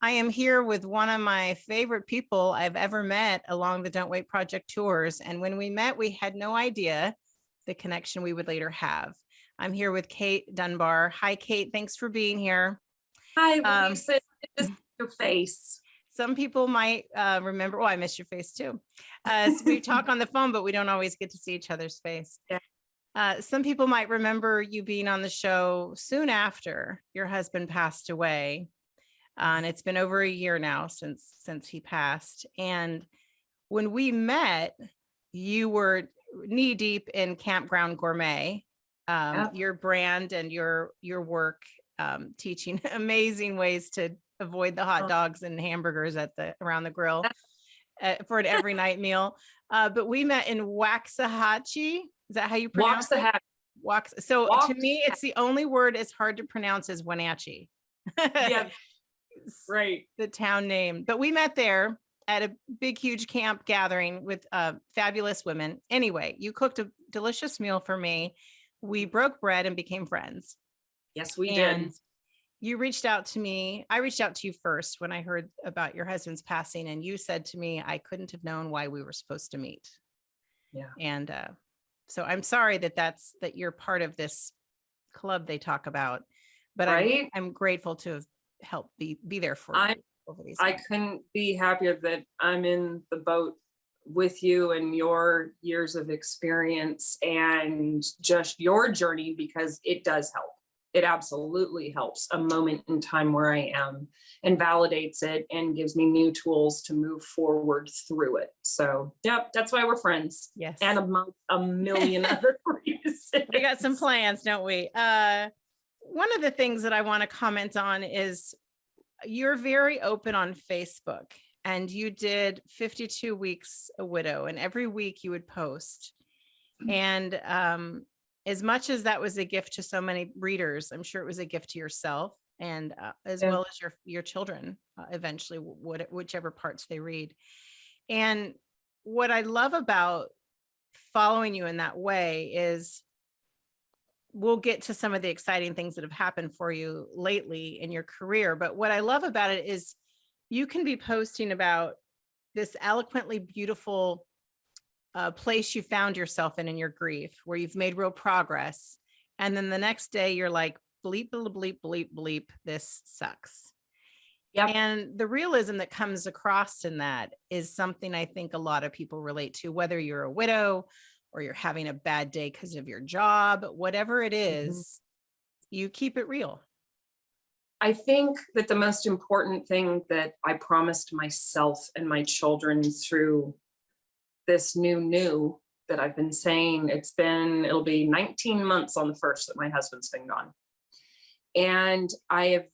I am here with one of my favorite people I've ever met along the Don't Wait Project tours. And when we met, we had no idea the connection we would later have. I'm here with Kate Dunbar. Hi, Kate. Thanks for being here. Hi, Lisa. Just your face. Some people might remember. Oh, I missed your face too. So we talk on the phone, but we don't always get to see each other's face. Yeah. Some people might remember you being on the show soon after your husband passed away. And it's been over a year now since he passed. And when we met, you were knee deep in Campground Gourmet, Yep. your brand and your work, teaching amazing ways to avoid the hot dogs and hamburgers around the grill for an every night meal. But we met in Waxahachie. Is that how you pronounce it? So to me, it's the only word it's hard to pronounce is Wenatchee. Yeah. Right. The town name. But we met there at a big, huge camp gathering with fabulous women. Anyway, you cooked a delicious meal for me. We broke bread and became friends. Yes, we did. You reached out to me. I reached out to you first when I heard about your husband's passing, and you said to me, I couldn't have known why we were supposed to meet. Yeah. And so I'm sorry that you're part of this club they talk about, but right? I'm grateful to have helped be there for you over these months. I couldn't be happier that I'm in the boat with you and your years of experience and just your journey, because it does help. It absolutely helps a moment in time where I am, and validates it and gives me new tools to move forward through it. So yep, that's why we're friends. Yes. And a million other reasons. We got some plans, don't we? One of the things that I want to comment on is you're very open on Facebook, and you did 52 weeks a widow, and every week you would post. And as much as that was a gift to so many readers, I'm sure it was a gift to yourself, and as well as your children, eventually, whichever parts they read. And what I love about following you in that way is, we'll get to some of the exciting things that have happened for you lately in your career. But what I love about it is you can be posting about this eloquently beautiful place you found yourself in your grief, where you've made real progress. And then the next day you're like, bleep, bleep, bleep, bleep, bleep, this sucks. Yep. And the realism that comes across in that is something I think a lot of people relate to, whether you're a widow or you're having a bad day because of your job, whatever it is, you keep it real. I think that the most important thing that I promised myself and my children through this new that I've been saying, it'll be 19 months on the 1st that my husband's been gone. And I have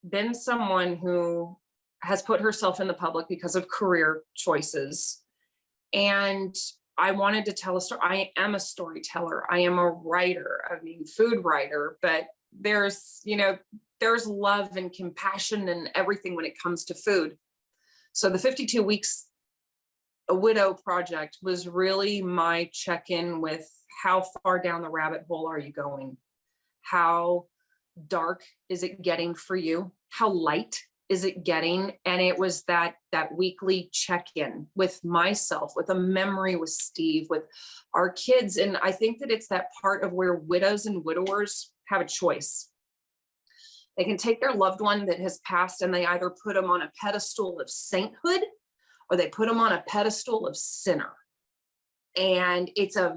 been someone who has put herself in the public because of career choices. And I wanted to tell a story. I am a storyteller. I am a writer. I mean, food writer, but there's love and compassion and everything when it comes to food. So the 52 weeks a widow project was really my check-in with how far down the rabbit hole are you going? How dark is it getting for you? How light is it getting? And it was that weekly check-in with myself, with a memory with Steve, with our kids. And I think that it's that part of where widows and widowers have a choice. They can take their loved one that has passed, and they either put them on a pedestal of sainthood, or they put them on a pedestal of sinner. And it's a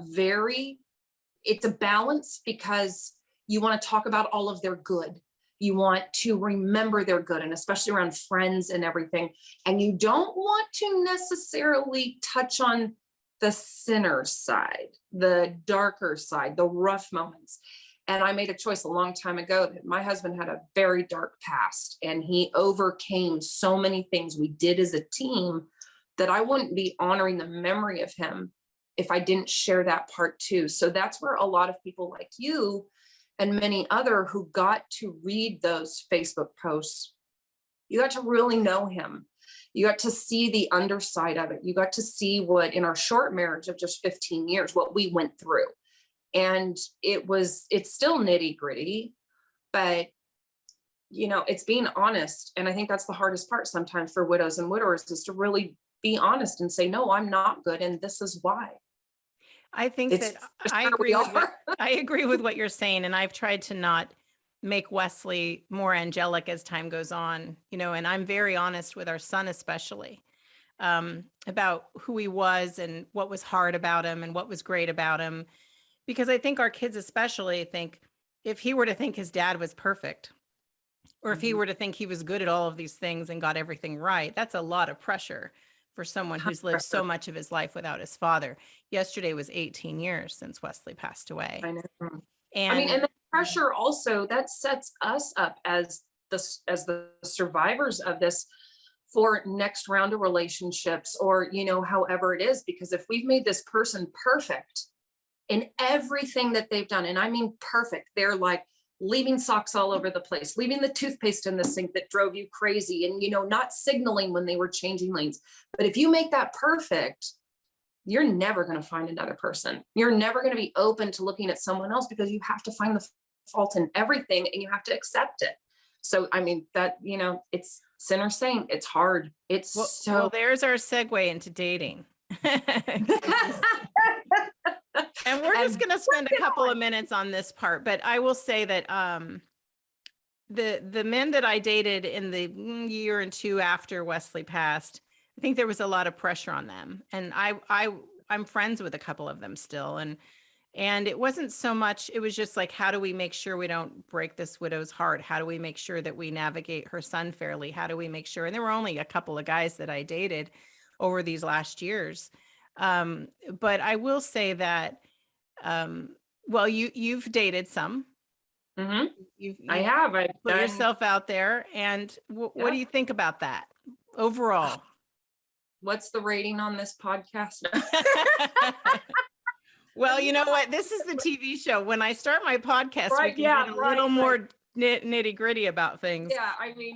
balance, because you want to talk about all of their good. You want to remember their good, and especially around friends and everything. And you don't want to necessarily touch on the sinner side, the darker side, the rough moments. And I made a choice a long time ago that my husband had a very dark past, and he overcame so many things we did as a team that I wouldn't be honoring the memory of him if I didn't share that part too. So that's where a lot of people like you and many other who got to read those Facebook posts, you got to really know him. You got to see the underside of it. You got to see what, in our short marriage of just 15 years, what we went through. And it's still nitty gritty, but it's being honest. And I think that's the hardest part sometimes for widows and widowers, is to really be honest and say, no, I'm not good. And this is why. I think It's that just I where agree we with what are. I agree with what you're saying, and I've tried to not make Wesley more angelic as time goes on, and I'm very honest with our son, especially about who he was and what was hard about him and what was great about him. Because I think our kids especially think, if he were to think his dad was perfect, or if he were to think he was good at all of these things and got everything right, that's a lot of pressure for someone who's lived so much of his life without his father. Yesterday was 18 years since Wesley passed away. I know. And And the pressure also, that sets us up as the survivors of this for next round of relationships, or, however it is, because if we've made this person perfect in everything that they've done, and I mean perfect, they're like leaving socks all over the place, leaving the toothpaste in the sink that drove you crazy, and, not signaling when they were changing lanes. But if you make that perfect, you're never going to find another person. You're never going to be open to looking at someone else, because you have to find the fault in everything and you have to accept it. So, that, it's sinner saint. It's hard. It's well, there's our segue into dating. And we're just going to spend a couple of minutes on this part, but I will say that the men that I dated in the year and two after Wesley passed, I think there was a lot of pressure on them, and I'm friends with a couple of them still, and it wasn't so much, it was just like, how do we make sure we don't break this widow's heart? How do we make sure that we navigate her son fairly? How do we make sure? And there were only a couple of guys that I dated over these last years, but I will say that well, you've dated some. Mm-hmm. You've I have. I've put done, yourself out there, and what do you think about that overall? What's the rating on this podcast? Well, you know what? This is the TV show. When I start my podcast, we can get a little more nitty gritty about things. Yeah,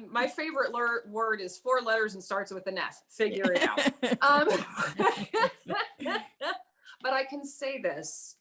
my favorite word is 4 letters and starts with an F. Figure it out. But I can say this.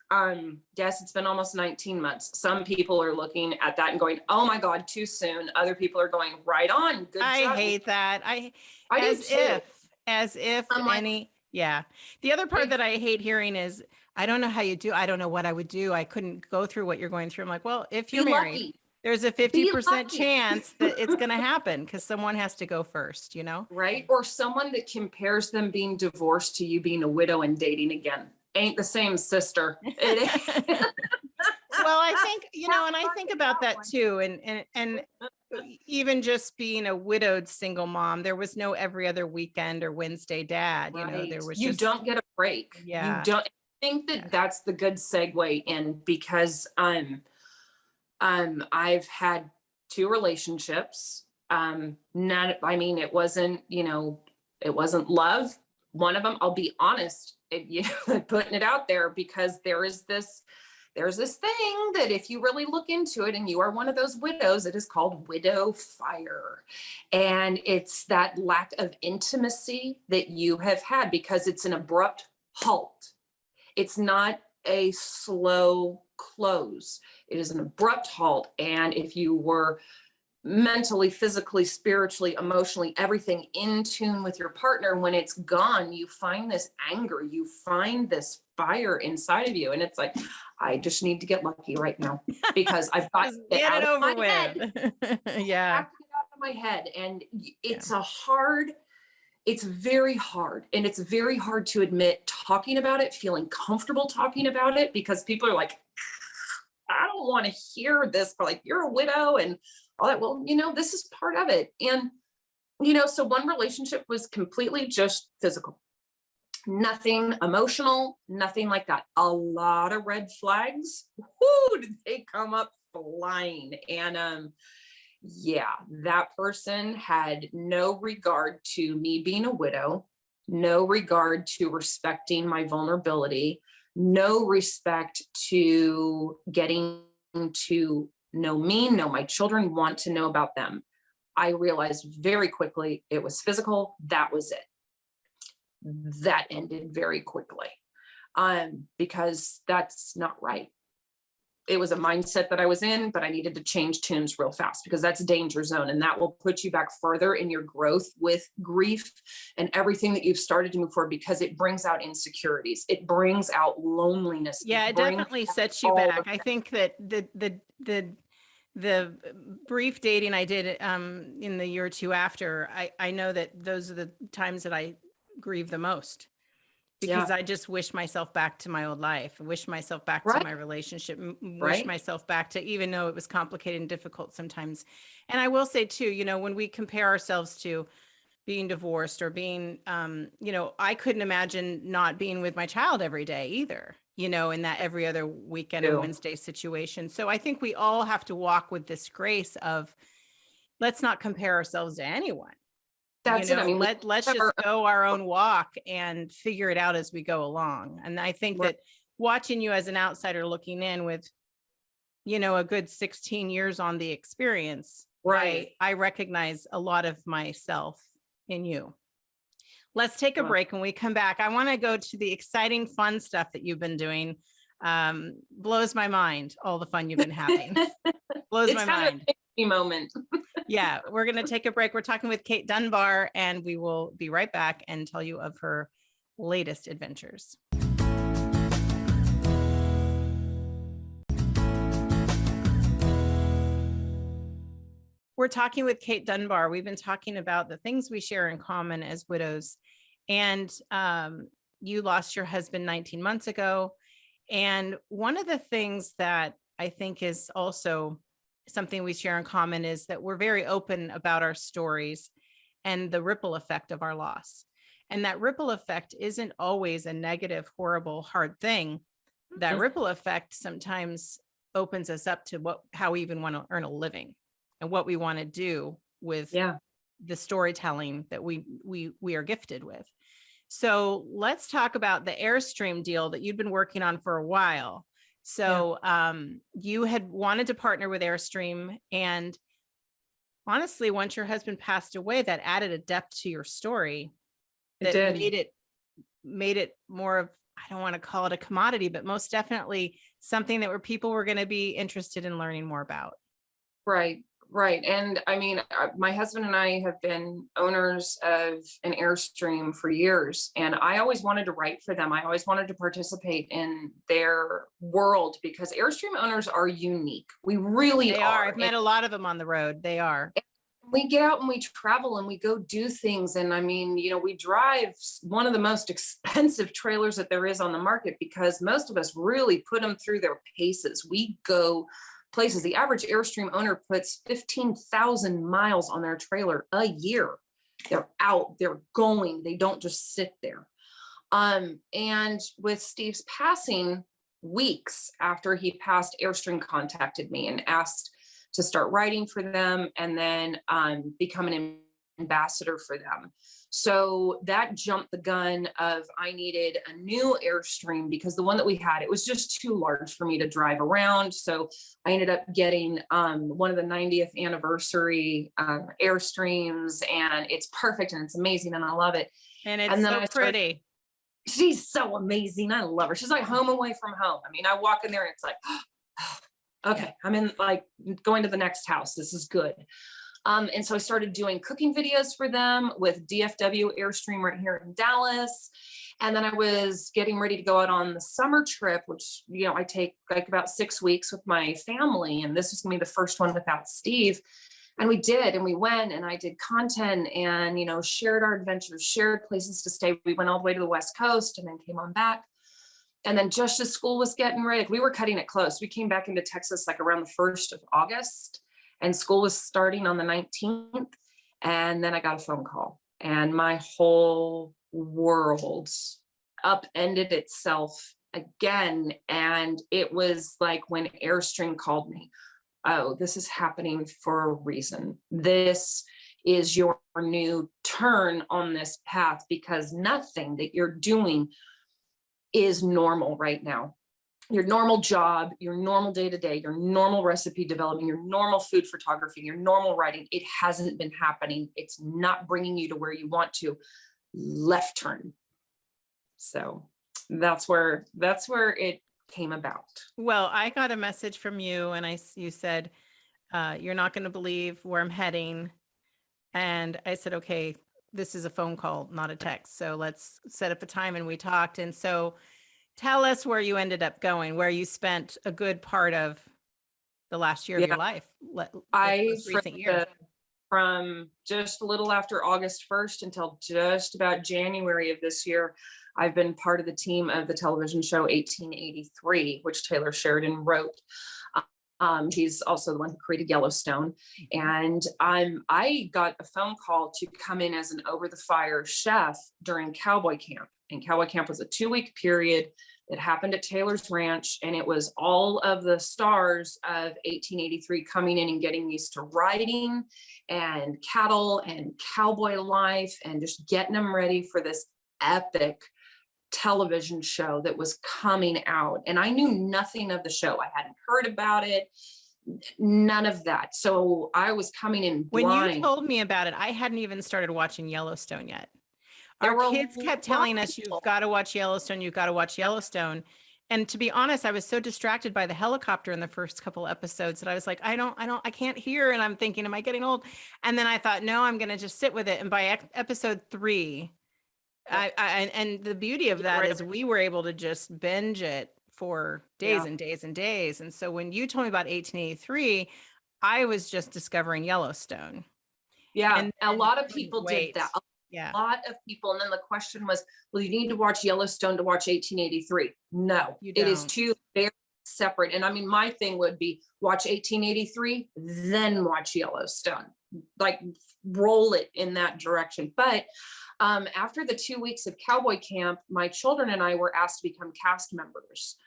Yes, it's been almost 19 months. Some people are looking at that and going, "Oh my God, too soon." Other people are going, "Right on, good job." I hate that. I do too. As if I'm yeah. The other part that I hate hearing is, I don't know how you do. I don't know what I would do. I couldn't go through what you're going through. I'm like, well, if you're married, lucky. There's a 50% chance that it's going to happen, because someone has to go first, Right? Or someone that compares them being divorced to you being a widow and dating again. Ain't the same, sister. It Well, I think, and I think about that too. And even just being a widowed single mom, there was no every other weekend or Wednesday dad, Right. there was You don't get a break. Yeah. You don't think that that's the good segue in, because I've had 2 relationships. It wasn't, it wasn't love. One of them, I'll be honest, putting it out there, because there's this thing that if you really look into it and you are one of those widows, it is called widow fire. And it's that lack of intimacy that you have had, because it's an abrupt halt. It's not a slow close. It is an abrupt halt. And if you were mentally, physically, spiritually, emotionally, everything in tune with your partner, when it's gone, you find this anger, you find this fire inside of you. And it's like, I just need to get lucky right now, because I've got to get it over my head. Yeah. I have to get out of my head. And it's very hard. And it's very hard to admit, talking about it, feeling comfortable talking about it, because people are like, I don't want to hear this, but like, you're a widow and all that. Well, this is part of it. And, so one relationship was completely just physical, nothing emotional, nothing like that. A lot of red flags. Whoo, did they come up flying? And, yeah, that person had no regard to me being a widow, no regard to respecting my vulnerability, no respect to getting to know me, know my children, want to know about them. I realized very quickly it was physical. That was it. That ended very quickly, because that's not right. it was a mindset that I was in, but I needed to change tunes real fast because that's a danger zone. And that will put you back further in your growth with grief and everything that you've started to move forward, because it brings out insecurities. It brings out loneliness. Yeah, it definitely sets you back. I think that the brief dating I did in the year or two after, I know that those are the times that I grieve the most, because I just wish myself back to my old life, wish myself back to my relationship, wish myself back to, even though it was complicated and difficult sometimes. And I will say too, you know, when we compare ourselves to being divorced or being, you know, I couldn't imagine not being with my child every day either, you know, in that every other weekend and Wednesday situation. So I think we all have to walk with this grace of, let's not compare ourselves to anyone. That's you know, it. I mean, let's just go our own walk and figure it out as we go along. And I think that watching you as an outsider looking in with, you know, a good 16 years on the experience, I recognize a lot of myself in you. Let's take a break. When we come back, I want to go to the exciting, fun stuff that you've been doing. Blows my mind, all the fun you've been having. Blows my mind. Moment. Yeah, we're going to take a break. We're talking with Kate Dunbar, and we will be right back and tell you of her latest adventures. We're talking with Kate Dunbar. We've been talking about the things we share in common as widows. And you lost your husband 19 months ago. And one of the things that I think is also something we share in common is that we're very open about our stories and the ripple effect of our loss. And that ripple effect isn't always a negative, horrible, hard thing. That ripple effect sometimes opens us up to how we even want to earn a living and what we want to do with the storytelling that we are gifted with. So let's talk about the Airstream deal that you've been working on for a while. So you had wanted to partner with Airstream, and honestly, once your husband passed away, that added a depth to your story that made it more of, I don't want to call it a commodity, but most definitely something that where people were going to be interested in learning more about. Right. And I mean, my husband and I have been owners of an Airstream for years, and I always wanted to write for them. I always wanted to participate in their world because Airstream owners are unique. We really are. I've met a lot of them on the road. They are. We get out and we travel and we go do things. And I mean, you know, we drive one of the most expensive trailers that there is on the market because most of us really put them through their paces. We go places. The average Airstream owner puts 15,000 miles on their trailer a year. They're out, they're going, they don't just sit there. And with Steve's passing, weeks after he passed, Airstream contacted me and asked to start writing for them and then become an ambassador for them. So that jumped the gun of I needed a new Airstream because the one that we had, it was just too large for me to drive around. So I ended up getting one of the 90th anniversary Airstreams, and it's perfect and it's amazing and I love it. And it's so pretty. She's so amazing. I love her. She's like home away from home. I mean, I walk in there and it's like, okay, I'm in like going to the next house. This is good. And so I started doing cooking videos for them with DFW Airstream right here in Dallas. And then I was getting ready to go out on the summer trip, which, you know, I take like about 6 weeks with my family. And this was gonna be the first one without Steve. And we did, and we went and I did content and, you know, shared our adventures, shared places to stay. We went all the way to the West Coast and then came on back. And then just as school was getting ready, we were cutting it close. We came back into Texas like around the 1st of August. And school was starting on the 19th. And then I got a phone call and my whole world upended itself again. And it was like when Airstream called me, oh, this is happening for a reason. This is your new turn on this path because nothing that you're doing is normal right now. Your normal job, your normal day-to-day, your normal recipe development, your normal food photography, your normal writing, it hasn't been happening. It's not bringing you to where you want to. Left turn. So that's where it came about. Well, I got a message from you and you said, you're not going to believe where I'm heading. And I said, okay, this is a phone call, not a text. So let's set up a time, and we talked. And so tell us where you ended up going, where you spent a good part of the last year of your life. This recent year. From just a little after August 1st until just about January of this year, I've been part of the team of the television show 1883, which Taylor Sheridan wrote. He's also the one who created Yellowstone. And I got a phone call to come in as an over-the-fire chef during Cowboy Camp. And Cowboy Camp was a 2-week period that happened at Taylor's Ranch. And it was all of the stars of 1883 coming in and getting used to riding and cattle and cowboy life and just getting them ready for this epic television show that was coming out. And I knew nothing of the show. I hadn't heard about it, none of that. So I was coming in blind. When you told me about it, I hadn't even started watching Yellowstone yet. Our kids kept telling us, you've got to watch Yellowstone. You've got to watch Yellowstone. And to be honest, I was so distracted by the helicopter in the first couple episodes that I was like, I can't hear. And I'm thinking, am I getting old? And then I thought, no, I'm going to just sit with it. And by episode 3, and the beauty of that is we were able to just binge it for days and days and days. And so when you told me about 1883, I was just discovering Yellowstone. Yeah. And a lot of people did that. Yeah. A lot of people. And then the question was, well, you need to watch Yellowstone to watch 1883. No, it is two very separate. And I mean, my thing would be watch 1883, then watch Yellowstone, like roll it in that direction. But after the 2 weeks of Cowboy Camp, my children and I were asked to become cast members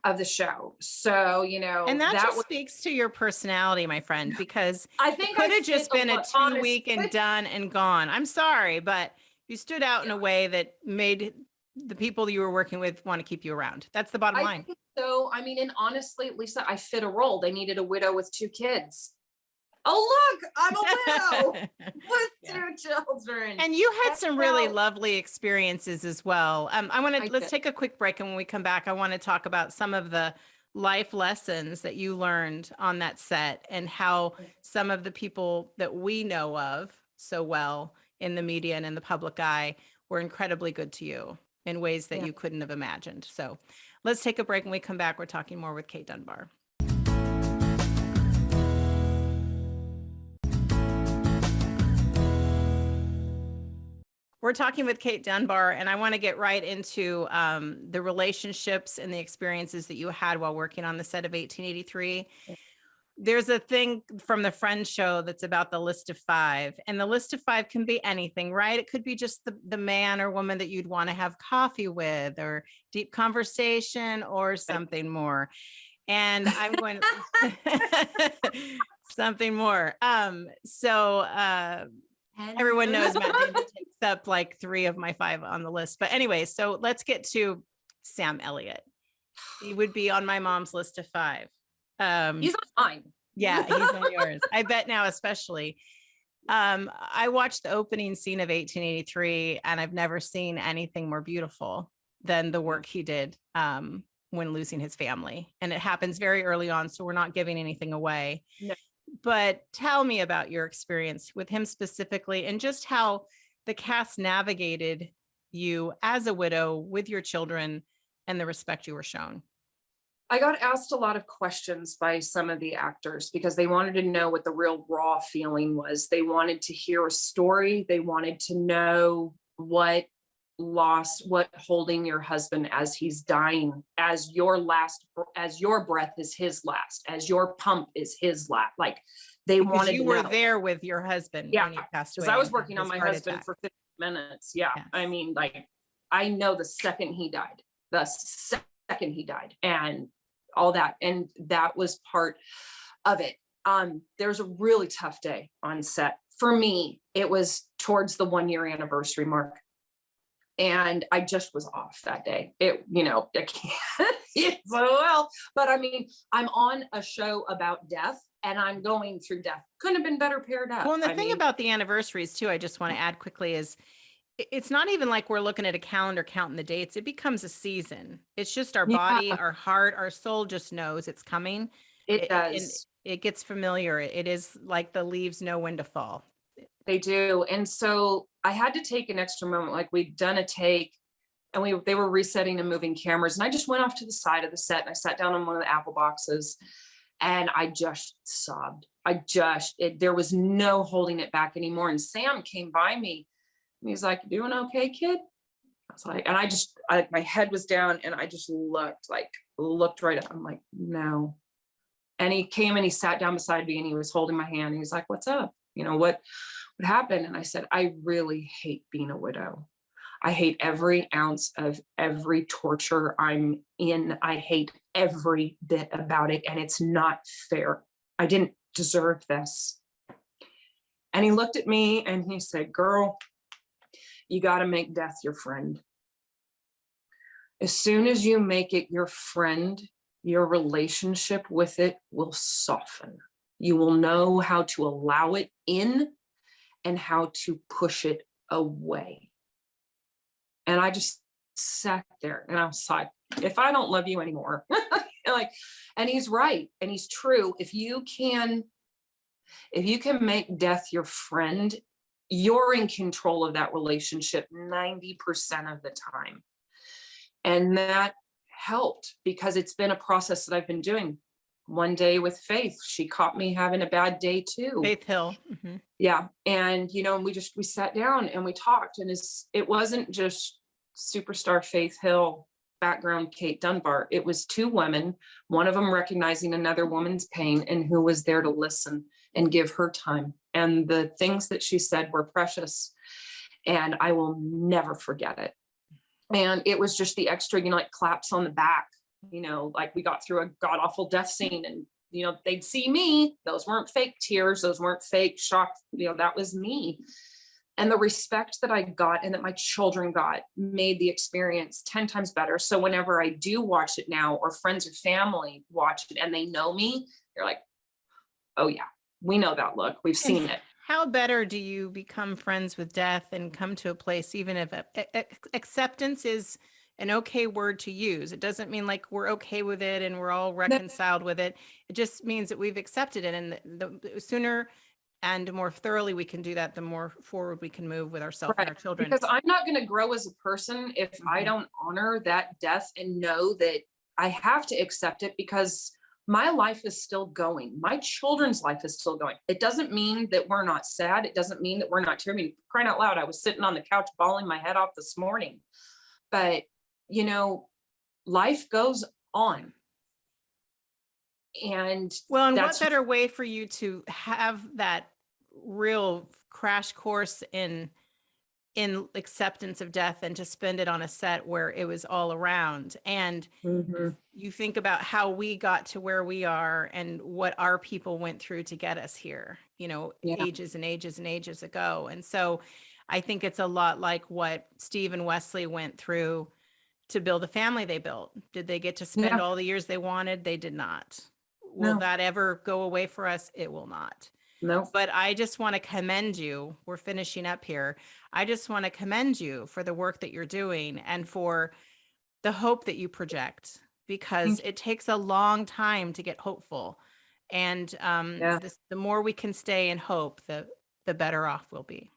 of the show. So, and that just speaks to your personality, my friend, because I think it could have just been a 2-week and done and gone. I'm sorry, but you stood out in a way that made the people you were working with want to keep you around. That's the bottom line. So, I mean, and honestly, Lisa, I fit a role. They needed a widow with 2 kids. Oh, look, I'm a widow with 2 children. And you had some really lovely experiences as well. Let's take a quick break. And when we come back, I want to talk about some of the life lessons that you learned on that set and how some of the people that we know of so well in the media and in the public eye were incredibly good to you in ways that you couldn't have imagined. So let's take a break. When we come back, we're talking more with Kate Dunbar. We're talking with Kate Dunbar, and I want to get right into the relationships and the experiences that you had while working on the set of 1883. There's a thing from the Friends show that's about the list of 5, and the list of 5 can be anything, right? It could be just the man or woman that you'd want to have coffee with, or deep conversation, or something more. And I'm going something more. Everyone knows Matt Damon takes up like 3 of my 5 on the list. But anyway, so let's get to Sam Elliott. He would be on my mom's list of 5. He's on mine. Yeah, he's on yours. I bet now, especially. I watched the opening scene of 1883, and I've never seen anything more beautiful than the work he did when losing his family. And it happens very early on, so we're not giving anything away. No. But tell me about your experience with him specifically, and just how the cast navigated you as a widow with your children and the respect you were shown. I got asked a lot of questions by some of the actors because they wanted to know what the real raw feeling was. They wanted to hear a story. They wanted to know what holding your husband as he's dying, as your breath is his last, as your pump is his last. Like they wanted to know. You were there with your husband when he passed away. Because I was working on my husband for 50 minutes. Yeah. Yes. I mean, like, I know the second he died, and all that. And that was part of it. There was a really tough day on set. For me, it was towards the 1-year anniversary mark. And I just was off that day. I can't so well, but I mean, I'm on a show about death and I'm going through death. Couldn't have been better paired up. Well, and the thing about the anniversaries too, I just want to add quickly is It's not even like we're looking at a calendar counting the dates. It becomes a season. It's just our Yeah, body, our heart, our soul just knows it's coming. it And does. it gets familiar. It is like the leaves know when to fall. They do. And so I had to take an extra moment, like we'd done a take and they were resetting and moving cameras. And I just went off to the side of the set and I sat down on one of the apple boxes and I just sobbed. There was no holding it back anymore. And Sam came by me and he's like, "You doing okay, kid?" I was like, and my head was down and I just looked right up. I'm like, "No." And he came and he sat down beside me and he was holding my hand. He was like, "What's up? What happened?" And I said, "I really hate being a widow. I hate every ounce of every torture I'm in. I hate every bit about it. And it's not fair. I didn't deserve this." And he looked at me and he said, "Girl, you got to make death your friend. As soon as you make it your friend, your relationship with it will soften. You will know how to allow it in and how to push it away." And I just sat there and I was like, if I don't love you anymore, and he's right. And he's true. If you can make death your friend, you're in control of that relationship 90% of the time. And that helped because it's been a process that I've been doing. One day with Faith, she caught me having a bad day too. Faith Hill. Mm-hmm. Yeah. And, we sat down and we talked, and it wasn't just superstar Faith Hill background Kate Dunbar. It was two women, one of them recognizing another woman's pain and who was there to listen and give her time. And the things that she said were precious and I will never forget it. And it was just the extra, like claps on the back, like we got through a god awful death scene and, they'd see me. Those weren't fake tears. Those weren't fake shock. That was me. And the respect that I got and that my children got made the experience 10 times better. So whenever I do watch it now, or friends or family watch it and they know me, they're like, "Oh yeah, we know that look. We've seen it." How better do you become friends with death and come to a place, even if acceptance is an okay word to use? It doesn't mean like we're okay with it and we're all reconciled with it. It just means that we've accepted it. And the sooner and more thoroughly we can do that, the more forward we can move with ourselves and our children. Because I'm not going to grow as a person if I don't honor that death and know that I have to accept it, because my life is still going. My children's life is still going. It doesn't mean that we're not sad. It doesn't mean that we're not tearing. I mean, crying out loud, I was sitting on the couch bawling my head off this morning. But, life goes on. And what better way for you to have that real crash course in acceptance of death and to spend it on a set where it was all around. And you think about how we got to where we are and what our people went through to get us here, ages and ages and ages ago. And so I think it's a lot like what Steve and Wesley went through to build the family they built. Did they get to spend all the years they wanted? They did not. Will that ever go away for us? It will not. No. But I just want to commend you. We're finishing up here. I just want to commend you for the work that you're doing and for the hope that you project, because it takes a long time to get hopeful. And the more we can stay in hope, the better off we'll be.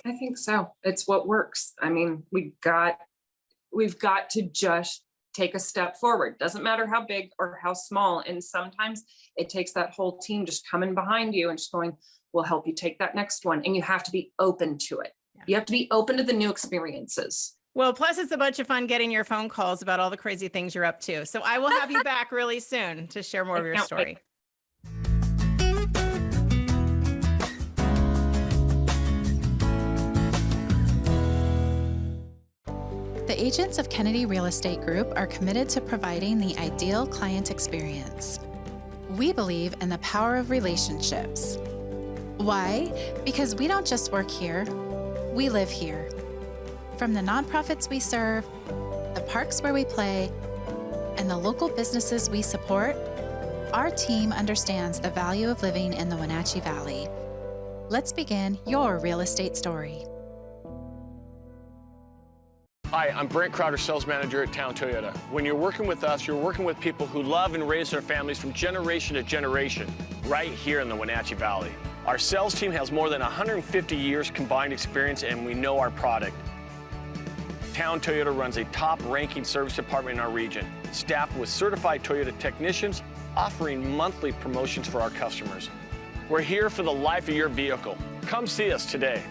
I think so. It's what works. I mean, we've got to just take a step forward. Doesn't matter how big or how small. And sometimes it takes that whole team just coming behind you and just going, "We'll help you take that next one." And you have to be open to it. Yeah. You have to be open to the new experiences. Well, plus it's a bunch of fun getting your phone calls about all the crazy things you're up to. So I will have you back really soon to share more of your story. The agents of Kennedy Real Estate Group are committed to providing the ideal client experience. We believe in the power of relationships. Why? Because we don't just work here, we live here. From the nonprofits we serve, the parks where we play, and the local businesses we support, our team understands the value of living in the Wenatchee Valley. Let's begin your real estate story. Hi, I'm Brent Crowder, Sales Manager at Town Toyota. When you're working with us, you're working with people who love and raise their families from generation to generation, right here in the Wenatchee Valley. Our sales team has more than 150 years combined experience, and we know our product. Town Toyota runs a top-ranking service department in our region, staffed with certified Toyota technicians, offering monthly promotions for our customers. We're here for the life of your vehicle. Come see us today.